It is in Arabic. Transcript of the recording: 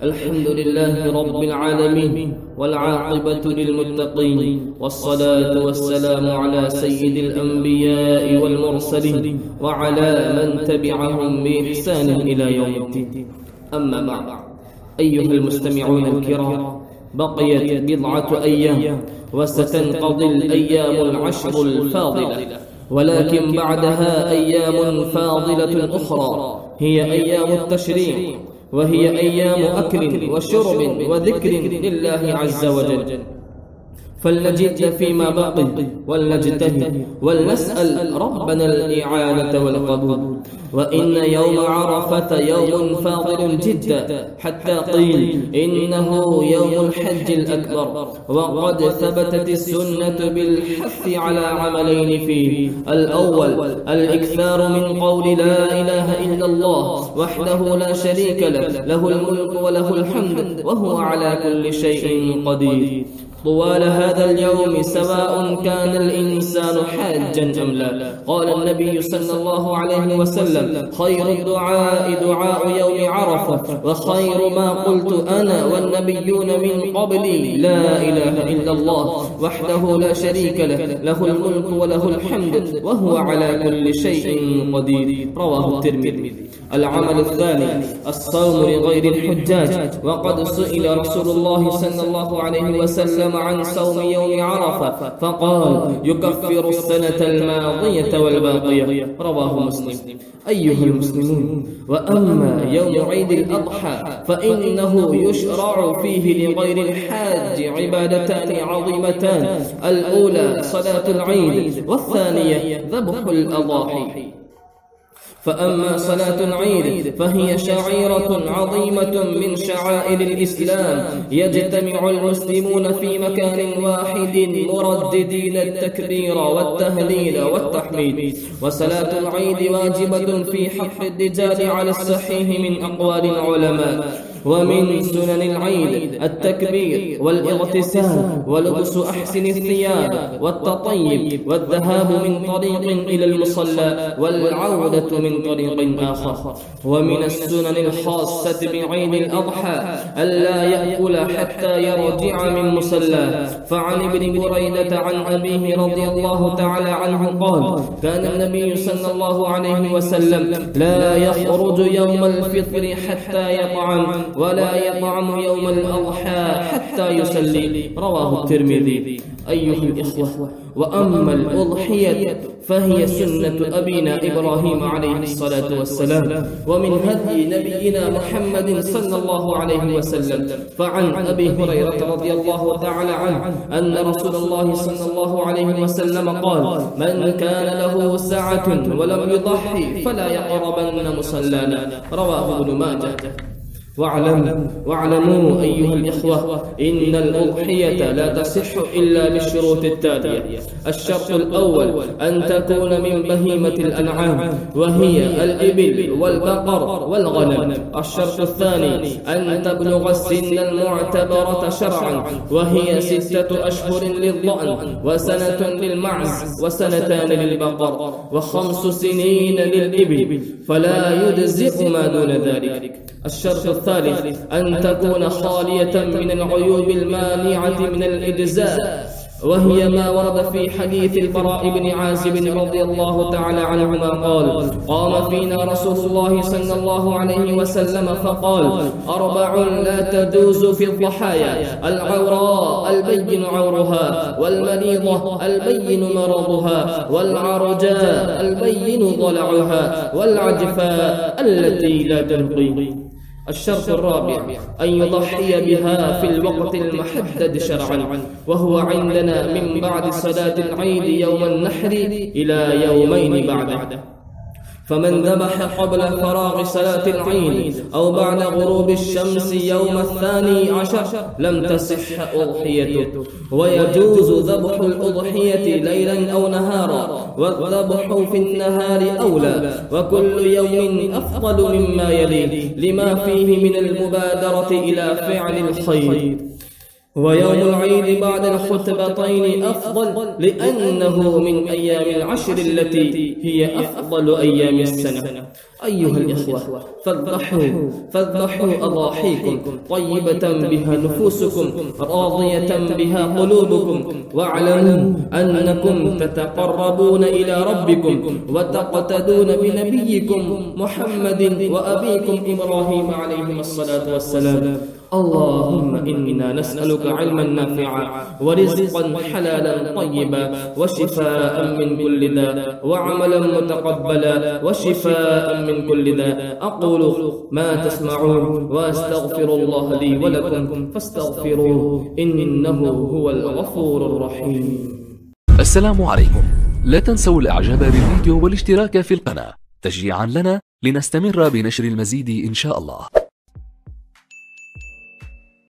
الحمد لله رب العالمين، والعاقبة للمتقين، والصلاة والسلام على سيد الأنبياء والمرسلين وعلى من تبعهم بإحسان إلى يوم الدين. أما بعد، أيها المستمعون الكرام، بقيت بضعة أيام وستنقضي الأيام العشر الفاضلة، ولكن بعدها أيام فاضلة أخرى هي أيام التشريق، وهي أيام أكل وشرب وذكر لله عز وجل. فلنجد فيما بقي ولنجتهد ولنسأل ربنا الإعانة والقبول. وإن يوم عرفة يوم فاضل جدا، حتى قيل إنه يوم الحج الأكبر، وقد ثبتت السنة بالحث على عملين فيه: الأول الإكثار من قول لا إله إلا الله وحده لا شريك له، له الملك وله الحمد وهو على كل شيء قدير، طوال هذا اليوم، سواء كان الإنسان حاجا أم لا. قال النبي صلى الله عليه وسلم: خير الدعاء دعاء يوم عرفة، وخير ما قلت أنا والنبيون من قبلي لا إله إلا الله وحده لا شريك له، له الملك وله الحمد وهو على كل شيء قدير. رواه الترمذي. العمل الثاني الصوم لغير الحجاج، وقد سئل رسول الله صلى الله عليه وسلم عن صوم يوم عرفة فقال: يكفر السنة الماضية والباقية. رواه مسلم. أيها المسلمون، وأما يوم عيد الأضحى فإنه يشرع فيه لغير الحاج عبادتان عظيمتان: الأولى صلاة العيد، والثانية ذبح الأضاحي. فأما صلاة العيد فهي شعيرة عظيمة من شعائر الإسلام، يجتمع المسلمون في مكان واحد مرددين التكبير والتهليل والتحميد. وصلاة العيد واجبة في حق الرجال على الصحيح من أقوال العلماء. ومن سنن العيد التكبير والاغتسال ولبس أحسن الثياب والتطيب والذهاب من طريق إلى المصلى والعودة من طريق آخر. ومن السنن الخاصة بعيد الأضحى ألا يأكل حتى يرجع من مصلاه. فعن ابن بريدة عن أبيه رضي الله تعالى عنه قال: كان النبي صلى الله عليه وسلم لا يخرج يوم الفطر حتى يطعم، ولا يطعم يوم الأضحى حتى يصلي. رواه الترمذي. أيها الإخوة، وأما الأضحية فهي سنة أبينا إبراهيم عليه الصلاة والسلام، ومن هدي نبينا محمد صلى الله عليه وسلم. فعن أبي هريرة رضي الله تعالى عنه أن رسول الله صلى الله عليه وسلم قال: من كان له سعة ولم يضحي فلا يقربن مصلانا. رواه ابن ماجه. واعلموا أيها الإخوة إن الأضحية لا تصح إلا بالشروط التالية: الشرط الأول أن تكون من بهيمة الأنعام، وهي الإبل والبقر والغنم. الشرط الثاني أن تبلغ السن المعتبرة شرعا، وهي 6 أشهر للضأن، وسنة للمعز، وسنتان للبقر، و5 سنين للإبل، فلا يجزئ ما دون ذلك. الشرط الثالث أن تكون خالية من العيوب المانعة من الإجزاء، وهي ما ورد في حديث البراء بن عازب رضي الله تعالى عنهما قال: قام فينا رسول الله صلى الله عليه وسلم فقال: 4 لا تجوز في الضحايا: العوراء البين عورها، والمريضة البين مرضها، والعرجاء البين ضلعها، والعجفاء التي لا تنقي. الشرط الرابع أن يضحي بها في الوقت المحدد شرعا، وهو عندنا من بعد صلاة العيد يوم النحر إلى يومين بعده. فمن ذبح قبل فراغ صلاة العيد أو بعد غروب الشمس يوم 12 لم تصح أضحيته. ويجوز ذبح الأضحية ليلا أو نهارا، والذبح في النهار أولى، وكل يوم أفضل مما يليه، لما فيه من المبادرة إلى فعل الخير. ويوم العيد بعد الخطبتين أفضل لأنه من أيام العشر التي هي أفضل أيام السنة. أيها الإخوة، فاذبحوا أضاحيكم طيبة بها نفوسكم راضية بها قلوبكم، واعلموا أنكم تتقربون إلى ربكم وتقتدون بنبيكم محمد وأبيكم إبراهيم عليهم الصلاة والسلام. اللهم إنا نسألك علما نافعا ورزقا حلالا طيبا وشفاء من كل داء وعملا متقبلا وشفاء من كل داء. أقول ما تسمعون وأستغفر الله لي ولكم فاستغفروه إنه هو الغفور الرحيم. السلام عليكم. لا تنسوا الإعجاب بالفيديو والاشتراك في القناة تشجيعا لنا لنستمر بنشر المزيد إن شاء الله.